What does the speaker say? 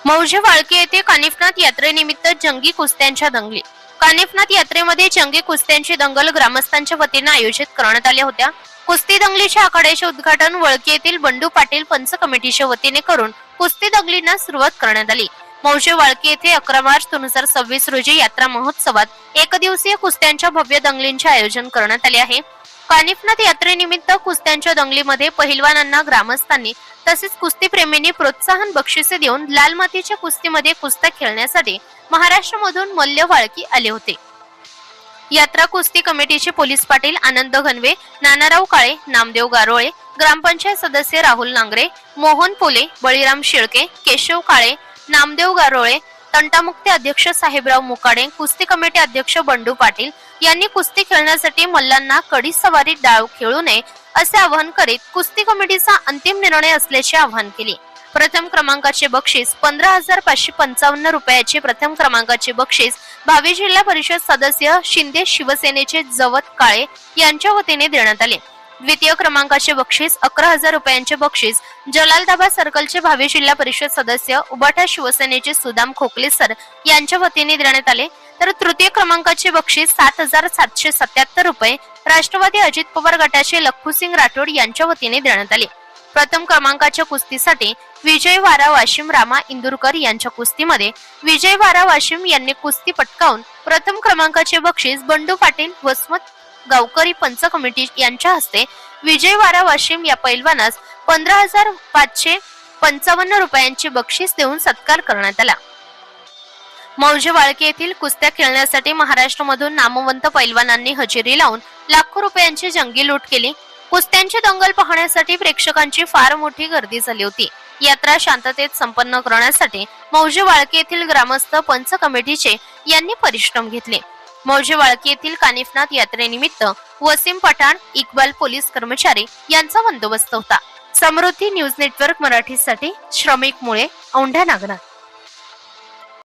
मौजे वाळके येथे कानिफनाथ यात्रेनिमित्त जंगी कुस्त्यांच्या दंगली. कानिफनाथ यात्रेमध्ये जंगी कुस्त्यांची दंगल ग्रामस्थांच्या वतीने आयोजित करण्यात आल्या होत्या. कुस्ती दंगलीच्या आखाड्याचे उद्घाटन वळके येथील बंडू पाटील पंच कमिटीच्या वतीने करून कुस्ती दंगलींना सुरुवात करण्यात आली. मौजे वाळके येथे 11 मार्च 2026 रोजी यात्रा महोत्सवात एकदिवसीय कुस्त्यांच्या भव्य दंगलींचे आयोजन करण्यात आले आहे. कानिफनाथ यात्रेनिमित्त कुस्त्यांच्या दंगलीमध्ये पहिलवानांना ग्रामस्थांनी तसेच कुस्तीप्रेमींनी प्रोत्साहन बक्षिसे देऊन लाल मातीच्या कुस्तीमध्ये कुस्त्या खेळण्यासाठी महाराष्ट्रामधून मल्ल वाळकी आले होते. यात्रा कुस्ती कमिटीचे पोलीस पाटील आनंद घनवे, नानाराव काळे, नामदेव गारोळे, ग्रामपंचायत सदस्य राहुल नांगरे, मोहन पोले, बळीराम शिळके, केशव काळे, नामदेव गारोळे, तंटामुक्ती अध्यक्ष साहेबराव मुकाडे, कुस्ती कमिटी अध्यक्ष बंडू पाटील यांनी कुस्ती खेळण्यासाठी मल्लांना कडी सवारी डाव खेळू नये असे आवाहन करीत कुस्ती कमिटीचा अंतिम निर्णय असल्याचे आवाहन केले. प्रथम क्रमांकाचे बक्षीस 15,555 रुपयाचे प्रथम क्रमांकाचे बक्षीस भावी जिल्हा परिषद सदस्य शिंदे शिवसेनेचे जवत काळे यांच्या वतीने देण्यात आले. द्वितीय क्रमांकाचे बक्षीस 11,000 रुपयांचे बक्षीस जलालदाबा सर्कलचे भावी जिल्हा परिषद सदस्य उबाटा शिवसेनेचे सुदाम खोकले सर यांच्या वतीने देण्यात आले. तर तृतीय क्रमांकाचे बक्षीस 7,777 रुपये राष्ट्रवादी अजित पवार गटाचे लखुसिंग राठोड यांच्या वतीने देण्यात आले. प्रथम क्रमांकाच्या कुस्तीसाठी विजय वारा वाशिम रामा इंदुरकर यांच्या कुस्तीमध्ये विजय वारा वाशिम यांनी कुस्ती पटकावून प्रथम क्रमांकाचे बक्षीस बंडू पाटील वसमत गावकरी पंच कमिटी यांच्या हस्ते विजय वारा वाशिम या पैलवानास 15,555 रुपयांचे बक्षीस देऊन सत्कार करण्यात आला. मौजे वाळके येथील कुस्त्या खेळण्यासाठी महाराष्ट्रामधून नामवंत पैलवानांनी हजेरी लावून लाखो रुपयांची जंगी लूट केली. कुस्त्यांची दंगल पाहण्यासाठी प्रेक्षकांची फार मोठी गर्दी झाली होती. यात्रा शांततेत संपन्न करण्यासाठी मौजे वाळके येथील ग्रामस्थ पंच कमिटीचे यांनी परिश्रम घेतले. मौजे वाळके येथील कानिफनाथ यात्रेनिमित्त वसीम पठाण, इक्बाल पोलीस कर्मचारी यांचा बंदोबस्त होता. समृद्धी न्यूज नेटवर्क मराठीसाठी श्रमिक मुळे औंढा नागनाथ.